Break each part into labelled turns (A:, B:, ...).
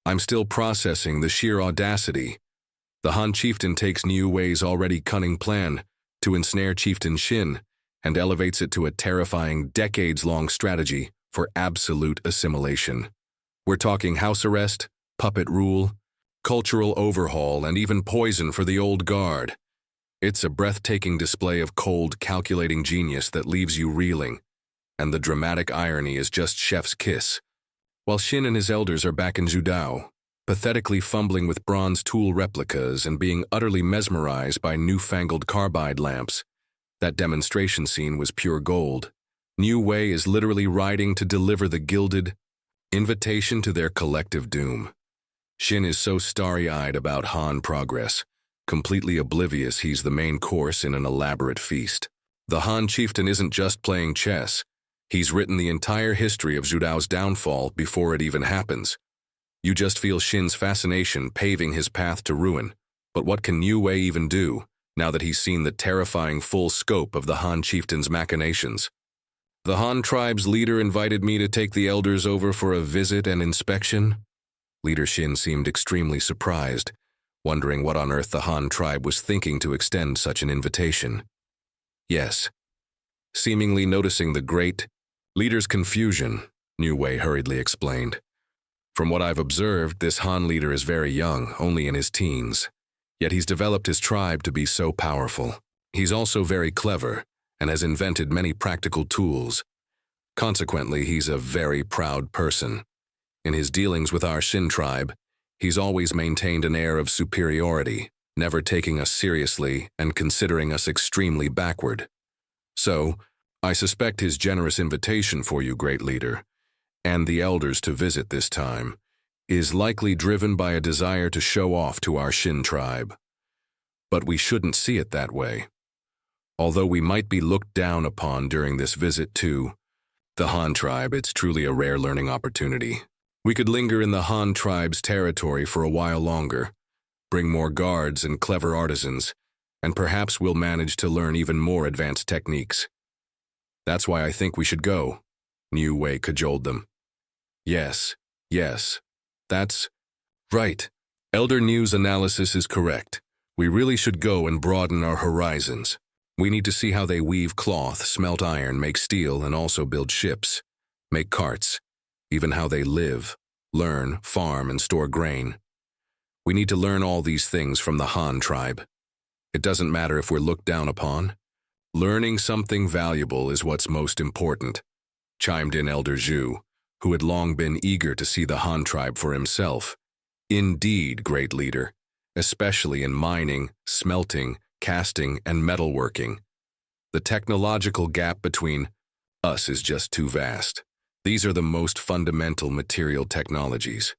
A: I'm still processing the sheer audacity. The Han Chieftain takes Niu Wei's already cunning plan to ensnare Chieftain Xin and elevates it to a terrifying decades-long strategy for absolute assimilation. We're talking house arrest, puppet rule, cultural overhaul, and even poison for the old guard. It's a breathtaking display of cold, calculating genius that leaves you reeling, and the dramatic irony is just chef's kiss. While Xin and his elders are back in Zhudao, pathetically fumbling with bronze tool replicas and being utterly mesmerized by newfangled carbide lamps, that demonstration scene was pure gold. Niu Wei is literally riding to deliver the gilded invitation to their collective doom. Xin is so starry-eyed about Han progress, completely oblivious he's the main course in an elaborate feast. The Han Chieftain isn't just playing chess. He's written the entire history of Zhudao's downfall before it even happens. You just feel Xin's fascination paving his path to ruin. But what can Niu Wei even do, now that he's seen the terrifying full scope of the Han Chieftain's machinations? The Han tribe's leader invited me to take the elders over for a visit and inspection. Leader Xin seemed extremely surprised, wondering what on earth the Han tribe was thinking to extend such an invitation. Yes. Seemingly noticing the great leader's confusion, Niu Wei hurriedly explained. From what I've observed, this Han leader is very young, only in his teens. Yet he's developed his tribe to be so powerful. He's also very clever and has invented many practical tools. Consequently, he's a very proud person. In his dealings with our Xin tribe, he's always maintained an air of superiority, never taking us seriously and considering us extremely backward. So, I suspect his generous invitation for you, great leader, and the elders to visit this time, is likely driven by a desire to show off to our Xin tribe. But we shouldn't see it that way. Although we might be looked down upon during this visit to the Han tribe, it's truly a rare learning opportunity. We could linger in the Han tribe's territory for a while longer, bring more guards and clever artisans, and perhaps we'll manage to learn even more advanced techniques. That's why I think we should go, Niu Wei cajoled them. Yes, that's right. Elder Niu's analysis is correct. We really should go and broaden our horizons. We need to see how they weave cloth, smelt iron, make steel, and also build ships, make carts, even how they live, learn, farm, and store grain. We need to learn all these things from the Han tribe. It doesn't matter if we're looked down upon. Learning something valuable is what's most important, chimed in Elder Zhu, who had long been eager to see the Han tribe for himself. Indeed, great leader, especially in mining, smelting, casting, and metalworking. The technological gap between us is just too vast. These are the most fundamental material technologies.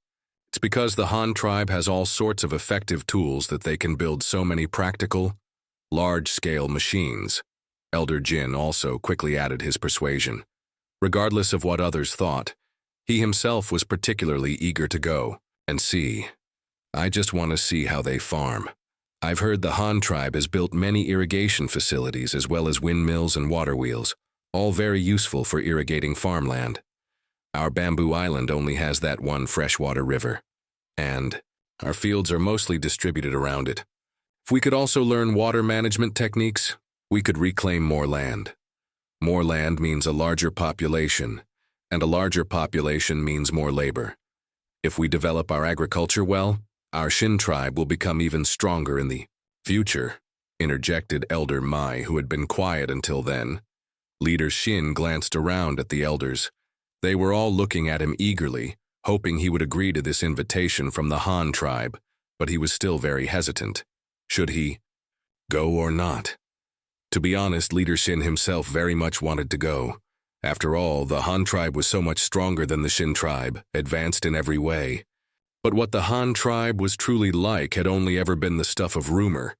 A: It's because the Han tribe has all sorts of effective tools that they can build so many practical, large-scale machines. Elder Jin also quickly added his persuasion. Regardless of what others thought, he himself was particularly eager to go and see. I just want to see how they farm. I've heard the Han tribe has built many irrigation facilities as well as windmills and water wheels, all very useful for irrigating farmland. Our bamboo island only has that one freshwater river, and our fields are mostly distributed around it. If we could also learn water management techniques, we could reclaim more land. More land means a larger population, and a larger population means more labor. If we develop our agriculture well, our Xin tribe will become even stronger in the future, interjected Elder Mai, who had been quiet until then. Leader Xin glanced around at the elders. They were all looking at him eagerly, hoping he would agree to this invitation from the Han tribe, but he was still very hesitant. Should he go or not? To be honest, Leader Xin himself very much wanted to go. After all, the Han tribe was so much stronger than the Xin tribe, advanced in every way. But what the Han tribe was truly like had only ever been the stuff of rumor.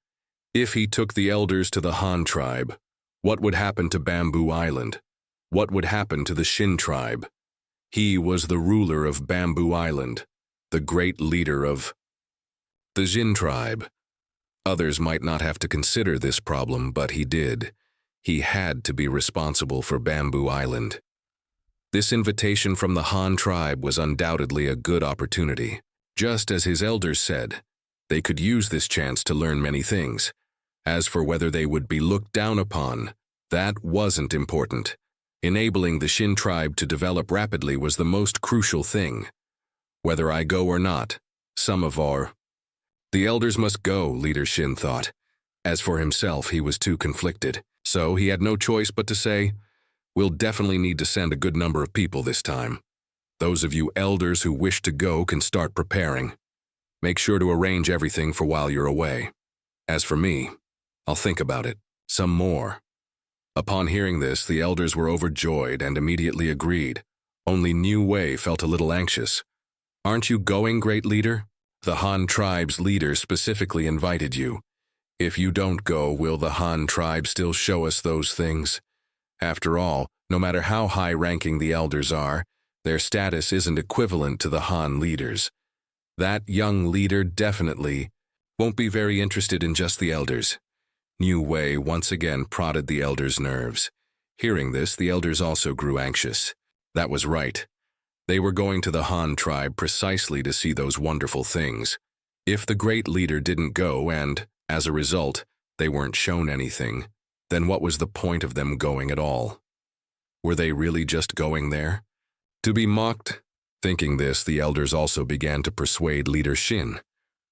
A: If he took the elders to the Han tribe, what would happen to Bamboo Island? What would happen to the Xin tribe? He was the ruler of Bamboo Island, the great leader of the Xin tribe. Others might not have to consider this problem, but he did. He had to be responsible for Bamboo Island. This invitation from the Han tribe was undoubtedly a good opportunity. Just as his elders said, they could use this chance to learn many things. As for whether they would be looked down upon, that wasn't important. Enabling the Xin tribe to develop rapidly was the most crucial thing. Whether I go or not, the elders must go, Leader Xin thought. As for himself, he was too conflicted, so he had no choice but to say, "We'll definitely need to send a good number of people this time. Those of you elders who wish to go can start preparing. Make sure to arrange everything for while you're away. As for me, I'll think about it some more." Upon hearing this, the elders were overjoyed and immediately agreed. Only Niu Wei felt a little anxious. "Aren't you going, great leader? The Han tribe's leader specifically invited you. If you don't go, will the Han tribe still show us those things? After all, no matter how high-ranking the elders are, their status isn't equivalent to the Han leaders. That young leader definitely won't be very interested in just the elders." Niu Wei once again prodded the elders' nerves. Hearing this, the elders also grew anxious. That was right. They were going to the Han tribe precisely to see those wonderful things. If the great leader didn't go and, as a result, they weren't shown anything, then what was the point of them going at all? Were they really just going there? To be mocked? Thinking this, the elders also began to persuade Leader Xin.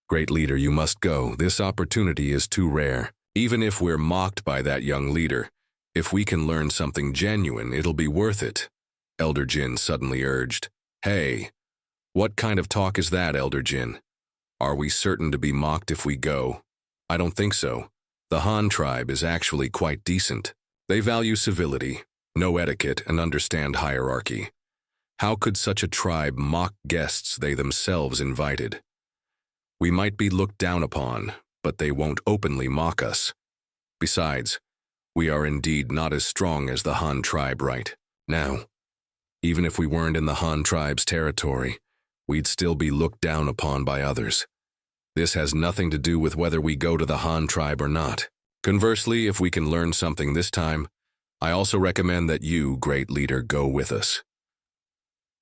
A: "Great leader, you must go. This opportunity is too rare. Even if we're mocked by that young leader, if we can learn something genuine, it'll be worth it," Elder Jin suddenly urged. "Hey, what kind of talk is that, Elder Jin? Are we certain to be mocked if we go? I don't think so. The Han tribe is actually quite decent. They value civility, know etiquette, and understand hierarchy. How could such a tribe mock guests they themselves invited? We might be looked down upon, but they won't openly mock us. Besides, we are indeed not as strong as the Han tribe right now. Even if we weren't in the Han tribe's territory, we'd still be looked down upon by others. This has nothing to do with whether we go to the Han tribe or not. Conversely, if we can learn something this time, I also recommend that you, great leader, go with us."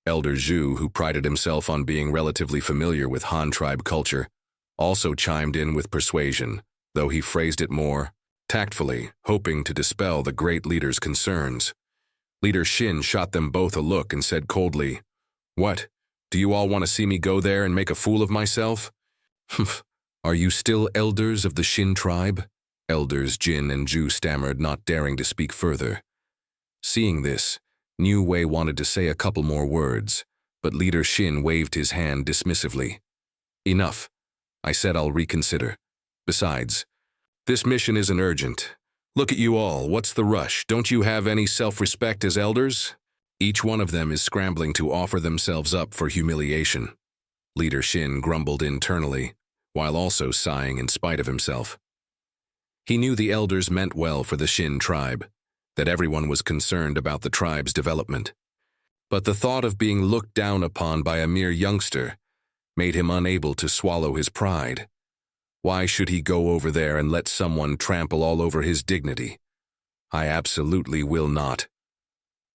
A: Elder Zhu, who prided himself on being relatively familiar with Han tribe culture, also chimed in with persuasion, though he phrased it more tactfully, hoping to dispel the great leader's concerns. Leader Xin shot them both a look and said coldly, "What? Do you all want to see me go there and make a fool of myself?" "Humph. Are you still elders of the Xin tribe?" Elders Jin and Zhu stammered, not daring to speak further. Seeing this, Niu Wei wanted to say a couple more words, but Leader Xin waved his hand dismissively. "Enough. I said I'll reconsider. Besides, this mission isn't urgent. Look at you all, what's the rush? Don't you have any self-respect as elders?" Each one of them is scrambling to offer themselves up for humiliation. Leader Xin grumbled internally, while also sighing in spite of himself. He knew the elders meant well for the Xin tribe, that everyone was concerned about the tribe's development. But the thought of being looked down upon by a mere youngster made him unable to swallow his pride. Why should he go over there and let someone trample all over his dignity? "I absolutely will not."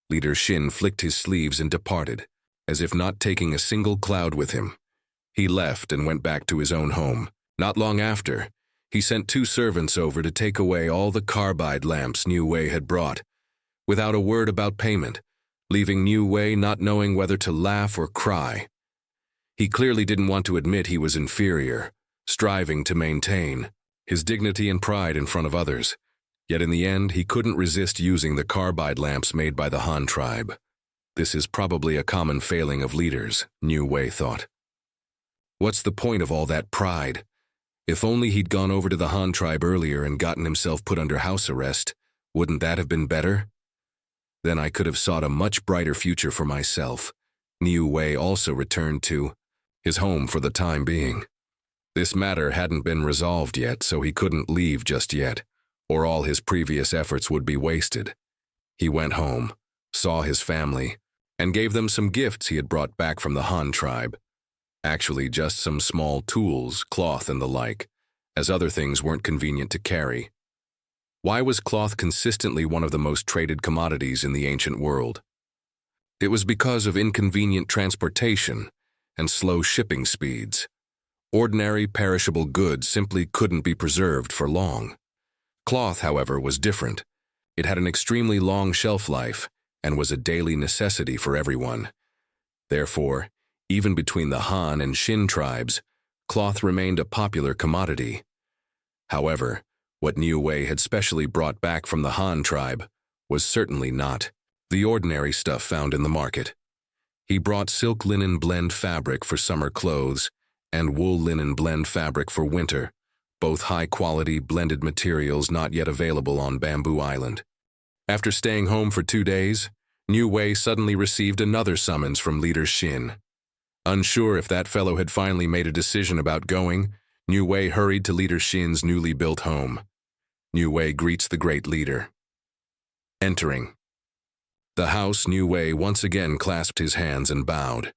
A: Leader Xin flicked his sleeves and departed, as if not taking a single cloud with him. He left and went back to his own home. Not long after, he sent 2 servants over to take away all the carbide lamps Niu Wei had brought, without a word about payment, leaving Niu Wei not knowing whether to laugh or cry. He clearly didn't want to admit he was inferior, striving to maintain his dignity and pride in front of others. Yet in the end, he couldn't resist using the carbide lamps made by the Han tribe. This is probably a common failing of leaders, Niu Wei thought. What's the point of all that pride? If only he'd gone over to the Han tribe earlier and gotten himself put under house arrest, wouldn't that have been better? Then I could have sought a much brighter future for myself. Niu Wei also returned to his home for the time being. This matter hadn't been resolved yet, so he couldn't leave just yet, or all his previous efforts would be wasted. He went home, saw his family, and gave them some gifts he had brought back from the Han tribe. Actually, just some small tools, cloth and the like, as other things weren't convenient to carry. Why was cloth consistently one of the most traded commodities in the ancient world? It was because of inconvenient transportation and slow shipping speeds. Ordinary perishable goods simply couldn't be preserved for long. Cloth, however, was different. It had an extremely long shelf life and was a daily necessity for everyone. Therefore, even between the Han and Xin tribes, cloth remained a popular commodity. However, what Niu Wei had specially brought back from the Han tribe was certainly not the ordinary stuff found in the market. He brought silk linen blend fabric for summer clothes and wool linen blend fabric for winter, both high-quality blended materials not yet available on Bamboo Island. After staying home for 2 days, Niu Wei suddenly received another summons from leader Xin. Unsure if that fellow had finally made a decision about going, Niu Wei hurried to leader Xin's newly built home. Niu Wei greets the great leader. Entering the house, Niu Wei once again clasped his hands and bowed.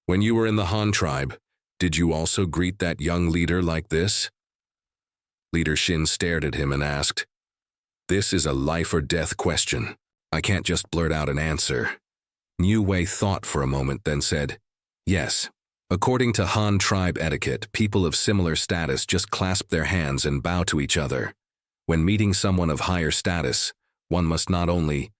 A: When you were in the Han tribe, did you also greet that young leader like this? Leader Xin stared at him and asked, "This is a life or death question. I can't just blurt out an answer." Niu Wei thought for a moment, then said, "Yes. According to Han tribe etiquette, people of similar status just clasp their hands and bow to each other. When meeting someone of higher status, one must not only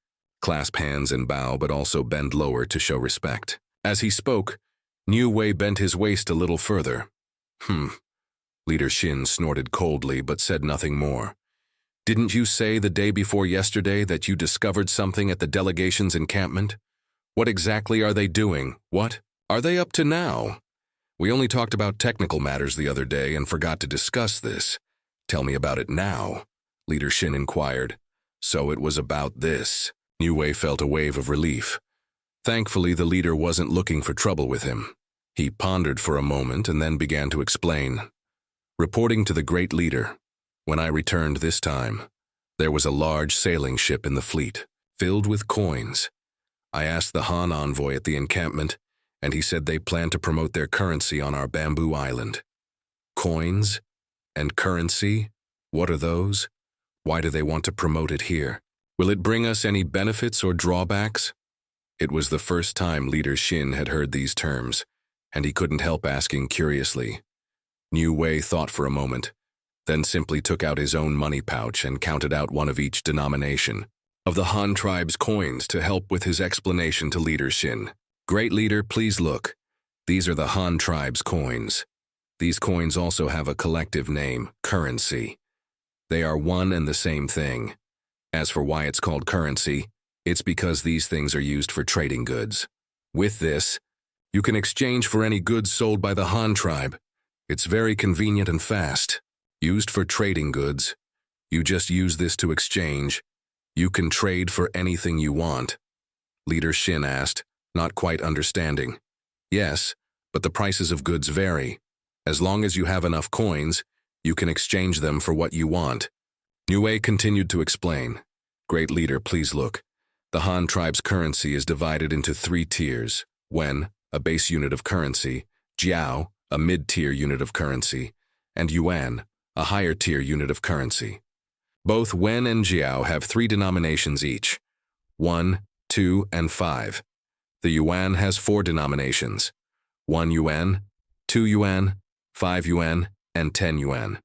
A: clasp hands and bow, but also bend lower to show respect." As he spoke, Niu Wei bent his waist a little further. Leader Xin snorted coldly but said nothing more. "Didn't you say the day before yesterday that you discovered something at the delegation's encampment? What exactly are they doing? What are they up to now? We only talked about technical matters the other day and forgot to discuss this. Tell me about it now," Leader Xin inquired. So it was about this. Niu Wei felt a wave of relief. Thankfully, the leader wasn't looking for trouble with him. He pondered for a moment and then began to explain. Reporting to the great leader, when I returned this time, there was a large sailing ship in the fleet, filled with coins. I asked the Han envoy at the encampment, and he said they plan to promote their currency on our Bamboo Island. Coins and currency? What are those? Why do they want to promote it here? Will it bring us any benefits or drawbacks? It was the first time Leader Xin had heard these terms, and he couldn't help asking curiously. Niu Wei thought for a moment, then simply took out his own money pouch and counted out one of each denomination of the Han tribe's coins to help with his explanation to Leader Xin. "Great leader, please look. These are the Han tribe's coins. These coins also have a collective name, currency. They are one and the same thing. As for why it's called currency, it's because these things are used for trading goods. With this, you can exchange for any goods sold by the Han tribe. It's very convenient and fast. Used for trading goods. You just use this to exchange. You can trade for anything you want." Leader Xin asked, not quite understanding. "Yes, but the prices of goods vary. As long as you have enough coins, you can exchange them for what you want." Niu Wei continued to explain. "Great leader, please look. The Han tribe's currency is divided into 3 tiers. Wen, a base unit of currency, Jiao, a mid-tier unit of currency, and Yuan, a higher-tier unit of currency. Both Wen and Jiao have 3 denominations each, 1, 2, and 5. The Yuan has 4 denominations, 1 Yuan, 2 Yuan, 5 Yuan, and 10 Yuan.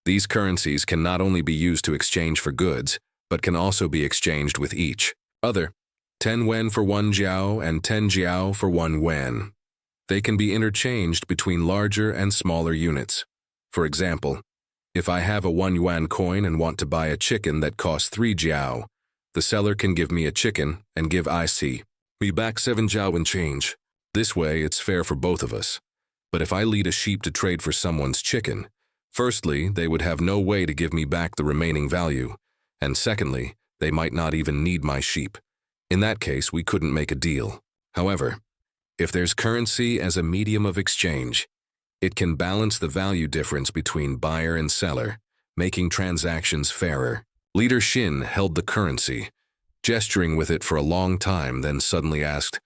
A: These currencies can not only be used to exchange for goods, but can also be exchanged with each other. 10 Wen for 1 Jiao and 10 Jiao for 1 Wen. They can be interchanged between larger and smaller units. For example, if I have a 1 Yuan coin and want to buy a chicken that costs 3 Jiao, the seller can give me a chicken and give me back 7 Jiao in change. This way, it's fair for both of us. But if I lead a sheep to trade for someone's chicken, firstly, they would have no way to give me back the remaining value, and secondly, they might not even need my sheep. In that case, we couldn't make a deal. However, if there's currency as a medium of exchange, it can balance the value difference between buyer and seller, making transactions fairer." Leader Xin held the currency, gesturing with it for a long time, then suddenly asked,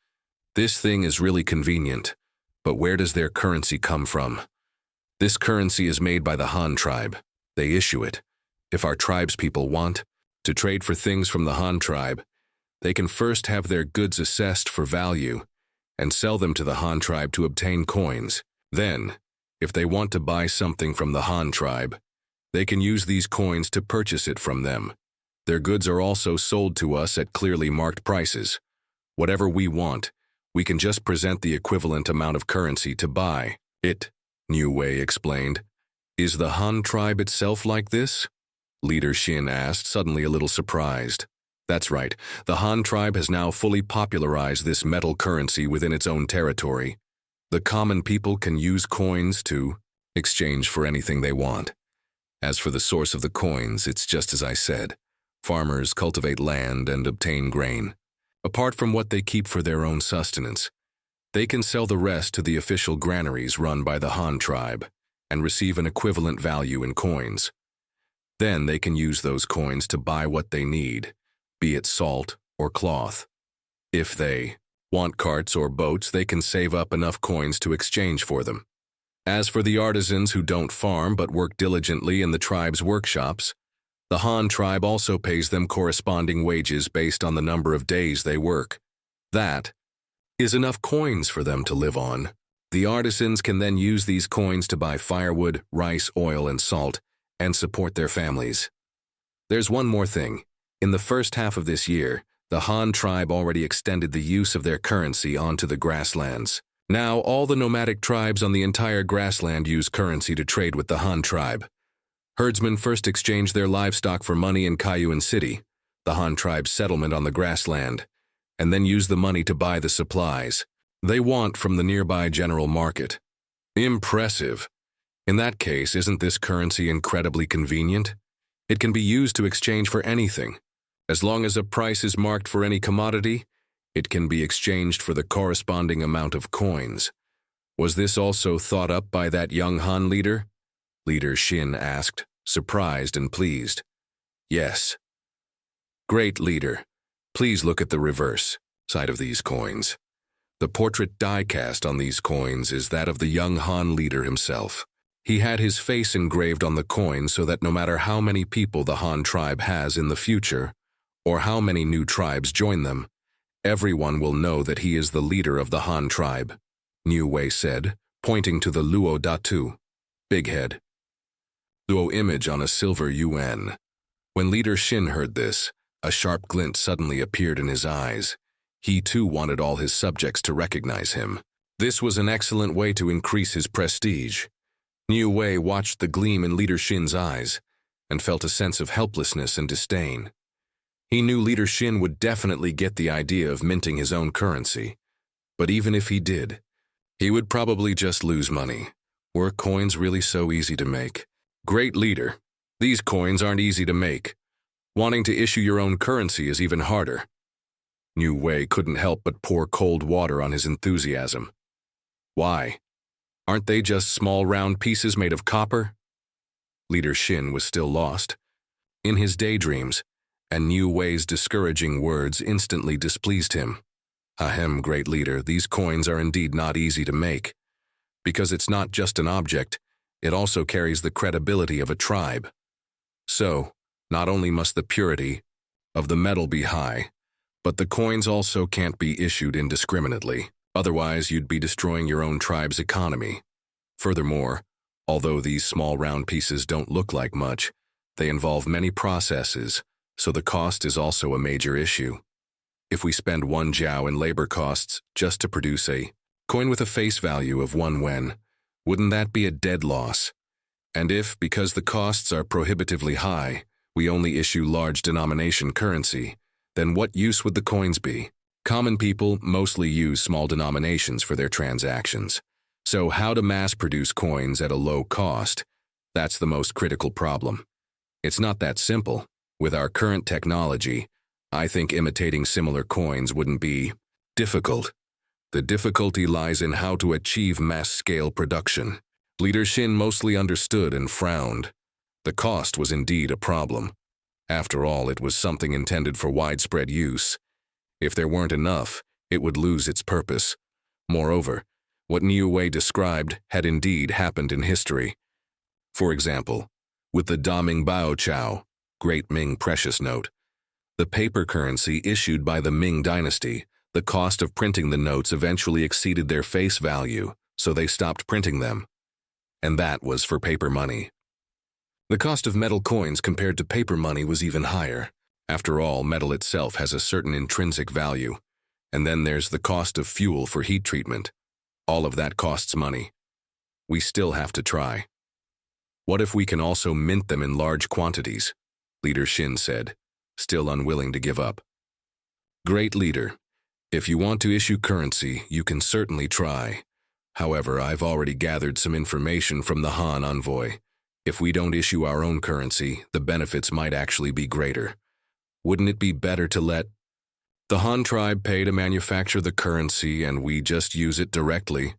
A: "This thing is really convenient, but where does their currency come from?" "This currency is made by the Han tribe. They issue it. If our tribespeople want to trade for things from the Han tribe, they can first have their goods assessed for value, and sell them to the Han tribe to obtain coins. Then, if they want to buy something from the Han tribe, they can use these coins to purchase it from them. Their goods are also sold to us at clearly marked prices. Whatever we want, we can just present the equivalent amount of currency to buy it, Niu Wei explained. Is the Han tribe itself like this? Leader Xin asked, suddenly a little surprised. That's right, the Han tribe has now fully popularized this metal currency within its own territory. The common people can use coins to exchange for anything they want. As for the source of the coins, it's just as I said. Farmers cultivate land and obtain grain. Apart from what they keep for their own sustenance, they can sell the rest to the official granaries run by the Han tribe and receive an equivalent value in coins. Then they can use those coins to buy what they need, be it salt or cloth. If they want carts or boats, they can save up enough coins to exchange for them. As for the artisans who don't farm but work diligently in the tribe's workshops, the Han tribe also pays them corresponding wages based on the number of days they work. That is enough coins for them to live on. The artisans can then use these coins to buy firewood, rice, oil, and salt, and support their families. There's one more thing. In the first half of this year, the Han tribe already extended the use of their currency onto the grasslands. Now, all the nomadic tribes on the entire grassland use currency to trade with the Han tribe. Herdsmen first exchange their livestock for money in Kayuan City, the Han tribe's settlement on the grassland, and then use the money to buy the supplies they want from the nearby general market. Impressive. In that case, isn't this currency incredibly convenient? It can be used to exchange for anything. As long as a price is marked for any commodity, it can be exchanged for the corresponding amount of coins. Was this also thought up by that young Han leader? Leader Xin asked, surprised and pleased. Yes. Great, leader. Please look at the reverse side of these coins. The portrait die cast on these coins is that of the young Han leader himself. He had his face engraved on the coin so that no matter how many people the Han tribe has in the future, or how many new tribes join them, everyone will know that he is the leader of the Han tribe, Niu Wei said, pointing to the Luo Datu, big head. Luo image on a silver yuan. When Leader Xin heard this, a sharp glint suddenly appeared in his eyes. He too wanted all his subjects to recognize him. This was an excellent way to increase his prestige. Niu Wei watched the gleam in Leader Xin's eyes and felt a sense of helplessness and disdain. He knew Leader Xin would definitely get the idea of minting his own currency. But even if he did, he would probably just lose money. Were coins really so easy to make? Great leader, these coins aren't easy to make. Wanting to issue your own currency is even harder. Niu Wei couldn't help but pour cold water on his enthusiasm. Why? Aren't they just small round pieces made of copper? Leader Xin was still lost in his daydreams, and Niu Wei's discouraging words instantly displeased him. Ahem, great leader, these coins are indeed not easy to make. Because it's not just an object, it also carries the credibility of a tribe. So, not only must the purity of the metal be high, but the coins also can't be issued indiscriminately. Otherwise, you'd be destroying your own tribe's economy. Furthermore, although these small round pieces don't look like much, they involve many processes, so the cost is also a major issue. If we spend 1 jiao in labor costs just to produce a coin with a face value of 1 wen, wouldn't that be a dead loss? And if, because the costs are prohibitively high, we only issue large denomination currency, then what use would the coins be? Common people mostly use small denominations for their transactions. So how to mass-produce coins at a low cost? That's the most critical problem. It's not that simple. With our current technology, I think imitating similar coins wouldn't be difficult. The difficulty lies in how to achieve mass-scale production. Leader Xin mostly understood and frowned. The cost was indeed a problem. After all, it was something intended for widespread use. If there weren't enough, it would lose its purpose. Moreover, what Niu Wei described had indeed happened in history. For example, with the Daming Bao Chao, Great Ming Precious Note, the paper currency issued by the Ming Dynasty, The cost of printing the notes eventually exceeded their face value, so they stopped printing them. And that was for paper money. The cost of metal coins compared to paper money was even higher. After all, metal itself has a certain intrinsic value. And then there's the cost of fuel for heat treatment. All of that costs money. We still have to try. What if we can also mint them in large quantities? Leader Xin said, still unwilling to give up. Great leader. If you want to issue currency, you can certainly try. However, I've already gathered some information from the Han envoy. If we don't issue our own currency, the benefits might actually be greater. Wouldn't it be better to let the Han tribe pay to manufacture the currency and we just use it directly?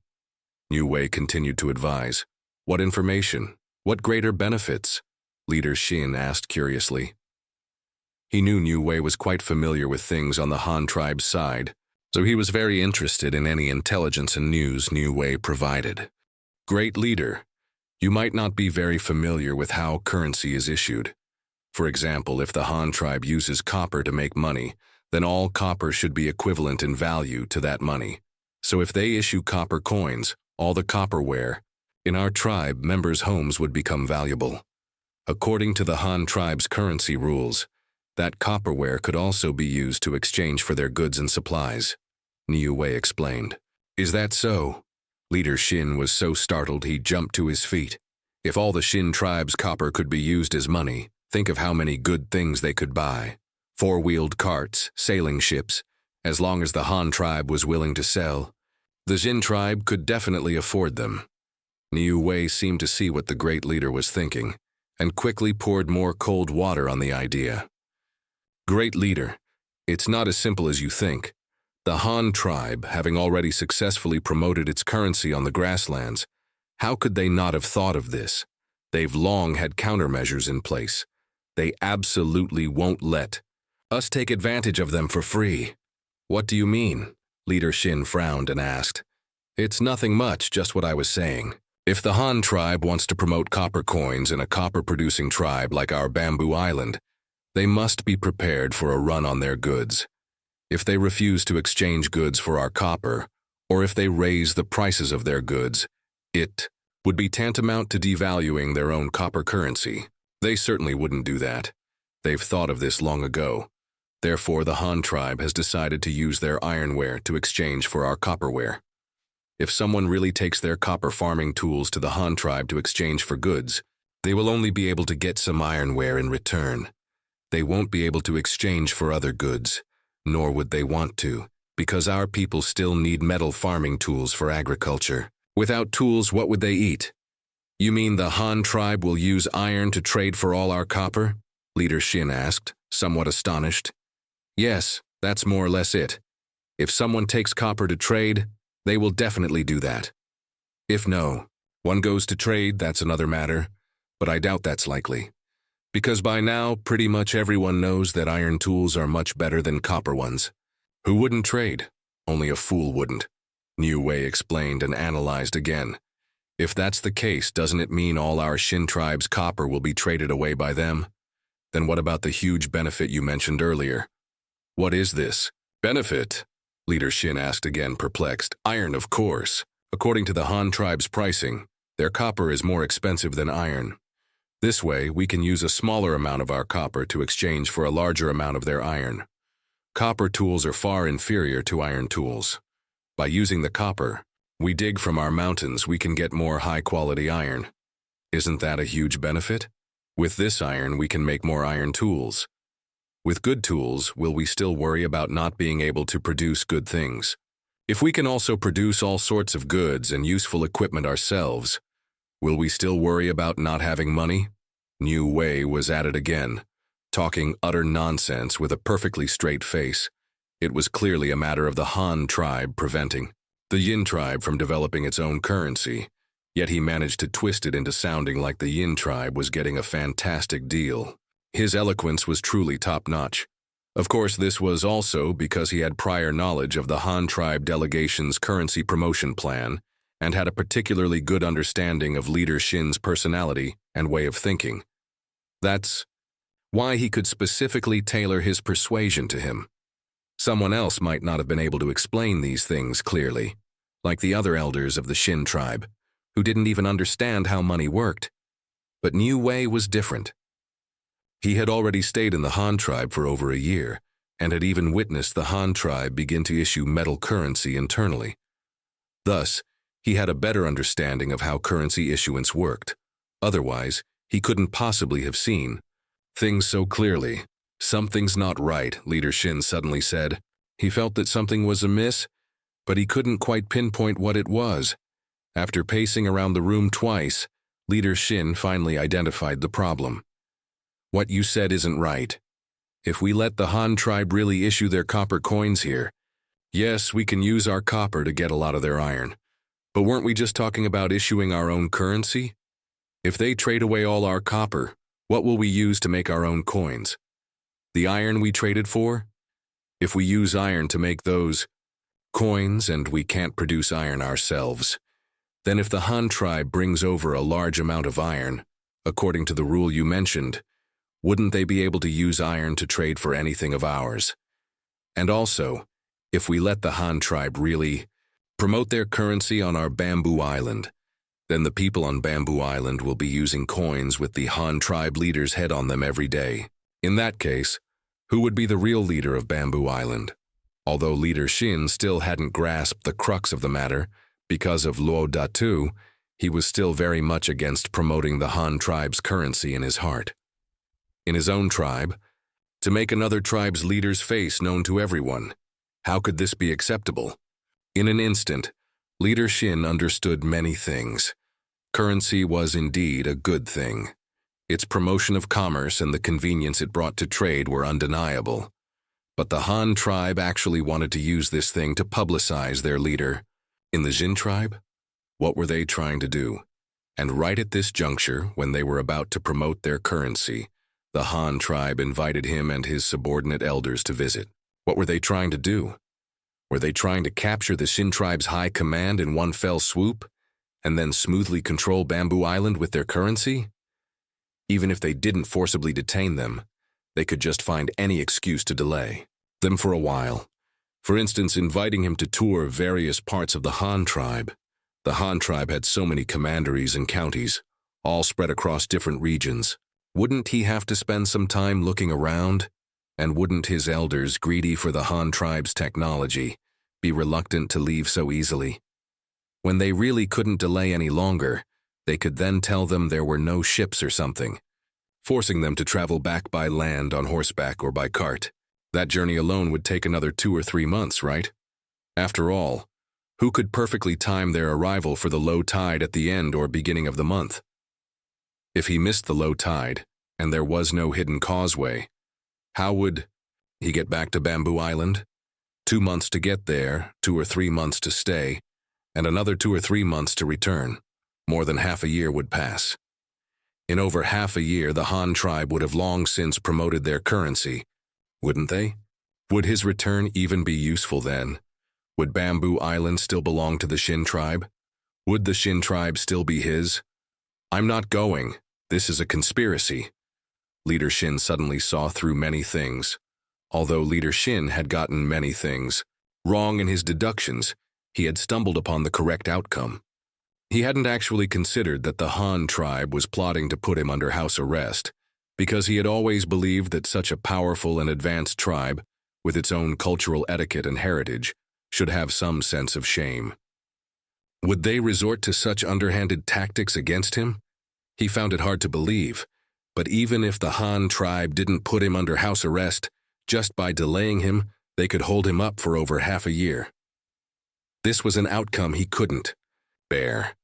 A: Niu Wei continued to advise. What information? What greater benefits? Leader Xin asked curiously. He knew Niu Wei was quite familiar with things on the Han tribe's side, so he was very interested in any intelligence and news Niu Wei provided. Great leader, you might not be very familiar with how currency is issued. For example, if the Han tribe uses copper to make money, then all copper should be equivalent in value to that money. So if they issue copper coins, all the copperware in our tribe members' homes would become valuable. According to the Han tribe's currency rules, that copperware could also be used to exchange for their goods and supplies, Niu Wei explained. Is that so? Leader Xin was so startled he jumped to his feet. If all the Xin tribe's copper could be used as money, think of how many good things they could buy. Four-wheeled carts, sailing ships, as long as the Han tribe was willing to sell. The Xin tribe could definitely afford them. Niu Wei seemed to see what the great leader was thinking, and quickly poured more cold water on the idea. Great leader, it's not as simple as you think. The Han tribe, having already successfully promoted its currency on the grasslands, how could they not have thought of this? They've long had countermeasures in place. They absolutely won't let us take advantage of them for free. What do you mean? Leader Xin frowned and asked. It's nothing much, just what I was saying. If the Han tribe wants to promote copper coins in a copper-producing tribe like our Bamboo Island, they must be prepared for a run on their goods. If they refuse to exchange goods for our copper, or if they raise the prices of their goods, it would be tantamount to devaluing their own copper currency. They certainly wouldn't do that. They've thought of this long ago. Therefore, the Han tribe has decided to use their ironware to exchange for our copperware. If someone really takes their copper farming tools to the Han tribe to exchange for goods, they will only be able to get some ironware in return. They won't be able to exchange for other goods, nor would they want to, because our people still need metal farming tools for agriculture. Without tools, what would they eat? You mean the Han tribe will use iron to trade for all our copper? Leader Xin asked, somewhat astonished. Yes, that's more or less it. If someone takes copper to trade, they will definitely do that. If no, one goes to trade, that's another matter, but I doubt that's likely. Because by now, pretty much everyone knows that iron tools are much better than copper ones. Who wouldn't trade? Only a fool wouldn't. Niu Wei explained and analyzed again. If that's the case, doesn't it mean all our Xin tribe's copper will be traded away by them? Then what about the huge benefit you mentioned earlier? What is this? Benefit? Leader Xin asked again, perplexed. Iron, of course. According to the Han tribe's pricing, their copper is more expensive than iron. This way, we can use a smaller amount of our copper to exchange for a larger amount of their iron. Copper tools are far inferior to iron tools. By using the copper we dig from our mountains, we can get more high-quality iron. Isn't that a huge benefit? With this iron, we can make more iron tools. With good tools, will we still worry about not being able to produce good things? If we can also produce all sorts of goods and useful equipment ourselves, will we still worry about not having money? Niu Wei was at it again, talking utter nonsense with a perfectly straight face. It was clearly a matter of the Han tribe preventing the Yin tribe from developing its own currency, yet he managed to twist it into sounding like the Yin tribe was getting a fantastic deal. His eloquence was truly top-notch. Of course, this was also because he had prior knowledge of the Han tribe delegation's currency promotion plan and had a particularly good understanding of Leader Xin's personality and way of thinking. That's why he could specifically tailor his persuasion to him. Someone else might not have been able to explain these things clearly, like the other elders of the Xin tribe, who didn't even understand how money worked. But Niu Wei was different. He had already stayed in the Han tribe for over a year, and had even witnessed the Han tribe begin to issue metal currency internally. Thus, he had a better understanding of how currency issuance worked. Otherwise, he couldn't possibly have seen things so clearly. Something's not right, Leader Xin suddenly said. He felt that something was amiss, but he couldn't quite pinpoint what it was. After pacing around the room twice, Leader Xin finally identified the problem. What you said isn't right. If we let the Han tribe really issue their copper coins here, yes, we can use our copper to get a lot of their iron. But weren't we just talking about issuing our own currency? If they trade away all our copper, what will we use to make our own coins? The iron we traded for? If we use iron to make those coins and we can't produce iron ourselves, then if the Han tribe brings over a large amount of iron, according to the rule you mentioned, wouldn't they be able to use iron to trade for anything of ours? And also, if we let the Han tribe really promote their currency on our Bamboo Island, then the people on Bamboo Island will be using coins with the Han tribe leader's head on them every day. In that case, who would be the real leader of Bamboo Island? Although Leader Xin still hadn't grasped the crux of the matter, because of Luo Datu, he was still very much against promoting the Han tribe's currency in his heart. In his own tribe, to make another tribe's leader's face known to everyone. How could this be acceptable? In an instant, Leader Xin understood many things. Currency was indeed a good thing. Its promotion of commerce and the convenience it brought to trade were undeniable. But the Han tribe actually wanted to use this thing to publicize their leader. In the Xin tribe, what were they trying to do? And right at this juncture, when they were about to promote their currency, the Han tribe invited him and his subordinate elders to visit. What were they trying to do? Were they trying to capture the Xin tribe's high command in one fell swoop, and then smoothly control Bamboo Island with their currency? Even if they didn't forcibly detain them, they could just find any excuse to delay them for a while. For instance, inviting him to tour various parts of the Han tribe. The Han tribe had so many commanderies and counties, all spread across different regions. Wouldn't he have to spend some time looking around? And wouldn't his elders, greedy for the Han tribe's technology, be reluctant to leave so easily? When they really couldn't delay any longer, they could then tell them there were no ships or something, forcing them to travel back by land on horseback or by cart. That journey alone would take another 2 or 3 months, right? After all, who could perfectly time their arrival for the low tide at the end or beginning of the month? If he missed the low tide, and there was no hidden causeway, how would he get back to Bamboo Island? 2 months to get there, 2 or 3 months to stay, and another 2 or 3 months to return. More than half a year would pass. In over half a year, the Han tribe would have long since promoted their currency, wouldn't they? Would his return even be useful then? Would Bamboo Island still belong to the Xin tribe? Would the Xin tribe still be his? I'm not going. This is a conspiracy. Leader Xin suddenly saw through many things. Although Leader Xin had gotten many things wrong in his deductions, he had stumbled upon the correct outcome. He hadn't actually considered that the Han tribe was plotting to put him under house arrest, because he had always believed that such a powerful and advanced tribe, with its own cultural etiquette and heritage, should have some sense of shame. Would they resort to such underhanded tactics against him? He found it hard to believe, but even if the Han tribe didn't put him under house arrest, just by delaying him, they could hold him up for over half a year. This was an outcome he couldn't bear.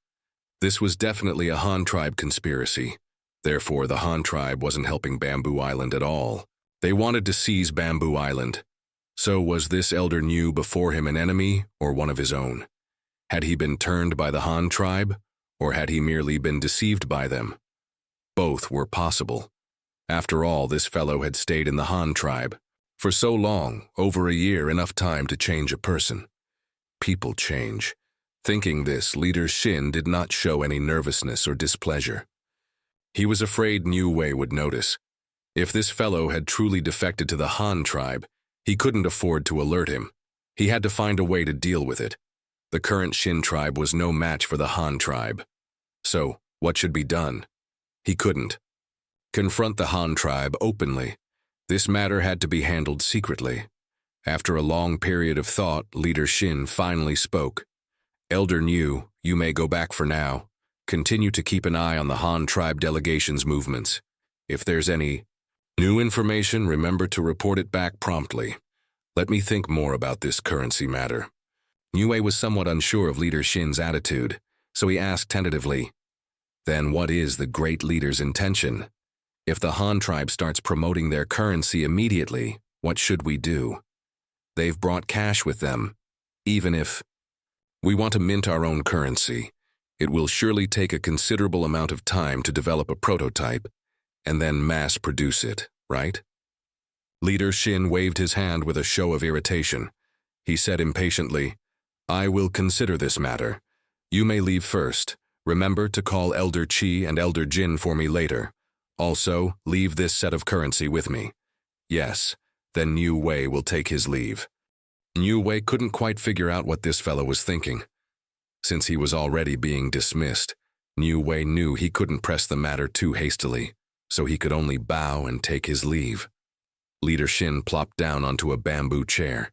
A: This was definitely a Han tribe conspiracy. Therefore, the Han tribe wasn't helping Bamboo Island at all. They wanted to seize Bamboo Island. So was this elder Niu before him an enemy or one of his own? Had he been turned by the Han tribe, or had he merely been deceived by them? Both were possible. After all, this fellow had stayed in the Han tribe for so long, over a year, enough time to change a person. People change. Thinking this, Leader Xin did not show any nervousness or displeasure. He was afraid Niu Wei would notice. If this fellow had truly defected to the Han tribe, He couldn't afford to alert him. He had to find a way to deal with it. The current Xin tribe was no match for the Han tribe. So, what should be done? He couldn't confront the Han tribe openly. This matter had to be handled secretly. After a long period of thought, Leader Xin finally spoke. Elder Niu, you may go back for now. Continue to keep an eye on the Han tribe delegation's movements. If there's any new information, remember to report it back promptly. Let me think more about this currency matter. Niu Wei was somewhat unsure of Leader Xin's attitude, so he asked tentatively, then what is the great leader's intention? If the Han tribe starts promoting their currency immediately, what should we do? They've brought cash with them. Even if we want to mint our own currency, it will surely take a considerable amount of time to develop a prototype and then mass produce it, right? Leader Xin waved his hand with a show of irritation. He said impatiently, I will consider this matter. You may leave first. Remember to call Elder Qi and Elder Jin for me later. Also, leave this set of currency with me. Yes, then Niu Wei will take his leave. Niu Wei couldn't quite figure out what this fellow was thinking. Since he was already being dismissed, Niu Wei knew he couldn't press the matter too hastily, so he could only bow and take his leave. Leader Xin plopped down onto a bamboo chair.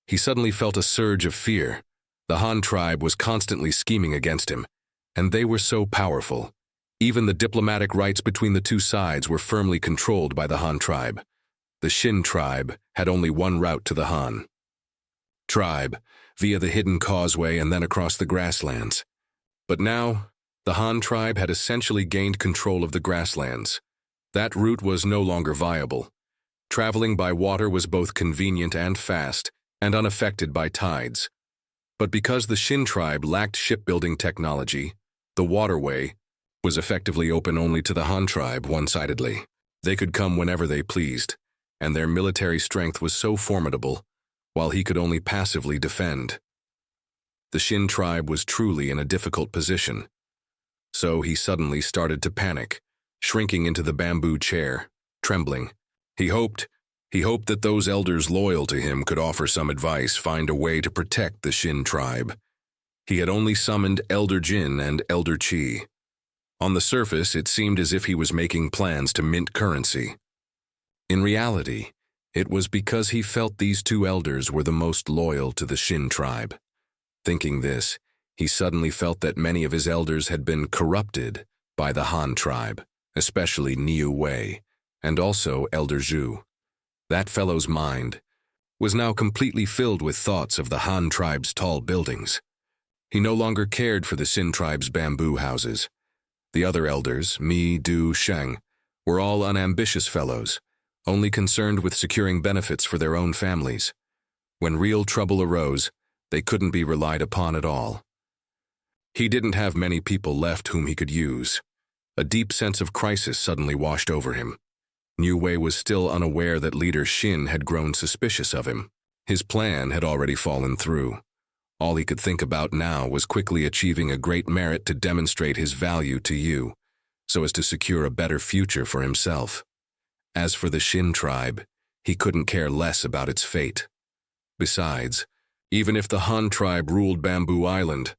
A: He suddenly felt a surge of fear. The Han tribe was constantly scheming against him, and they were so powerful. Even the diplomatic rights between the two sides were firmly controlled by the Han tribe. The Xin tribe had only one route to the Han tribe, via the hidden causeway and then across the grasslands. But now, the Han tribe had essentially gained control of the grasslands. That route was no longer viable. Traveling by water was both convenient and fast, and unaffected by tides. But because the Xin tribe lacked shipbuilding technology, the waterway was effectively open only to the Han tribe one-sidedly. They could come whenever they pleased, and their military strength was so formidable, while he could only passively defend. The Xin tribe was truly in a difficult position. So he suddenly started to panic, shrinking into the bamboo chair, trembling. He hoped that those elders loyal to him could offer some advice, find a way to protect the Xin tribe. He had only summoned Elder Jin and Elder Qi. On the surface, it seemed as if he was making plans to mint currency. In reality, it was because he felt these two elders were the most loyal to the Xin tribe. Thinking this, he suddenly felt that many of his elders had been corrupted by the Han tribe, especially Niu Wei, and also Elder Zhu. That fellow's mind was now completely filled with thoughts of the Han tribe's tall buildings. He no longer cared for the Xin tribe's bamboo houses. The other elders, Mi, Du, Sheng, were all unambitious fellows, only concerned with securing benefits for their own families. When real trouble arose, they couldn't be relied upon at all. He didn't have many people left whom he could use. A deep sense of crisis suddenly washed over him. Niu Wei was still unaware that Leader Xin had grown suspicious of him. His plan had already fallen through. All he could think about now was quickly achieving a great merit to demonstrate his value to you, so as to secure a better future for himself. As for the Xin tribe, he couldn't care less about its fate. Besides, even if the Han tribe ruled Bamboo Island,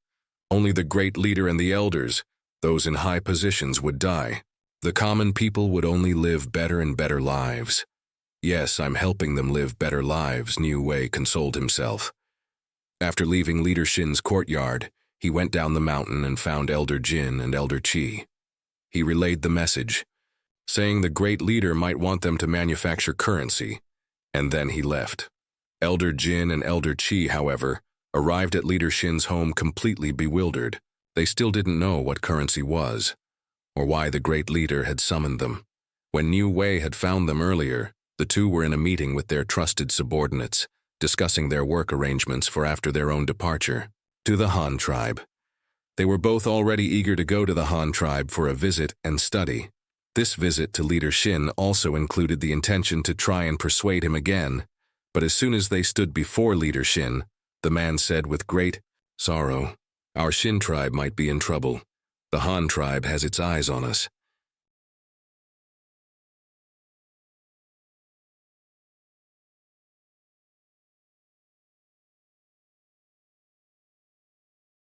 A: only the great leader and the elders, those in high positions, would die. The common people would only live better and better lives. Yes, I'm helping them live better lives, Niu Wei consoled himself. After leaving Leader Xin's courtyard, he went down the mountain and found Elder Jin and Elder Qi. He relayed the message, saying the great leader might want them to manufacture currency, and then he left. Elder Jin and Elder Qi, however, arrived at Leader Xin's home completely bewildered. They still didn't know what currency was, or why the great leader had summoned them. When Niu Wei had found them earlier, the two were in a meeting with their trusted subordinates, discussing their work arrangements for after their own departure to the Han tribe. They were both already eager to go to the Han tribe for a visit and study. This visit to Leader Xin also included the intention to try and persuade him again, but as soon as they stood before Leader Xin, the man said with great sorrow, "Our Xin tribe might be in trouble. The Han tribe has its eyes on us.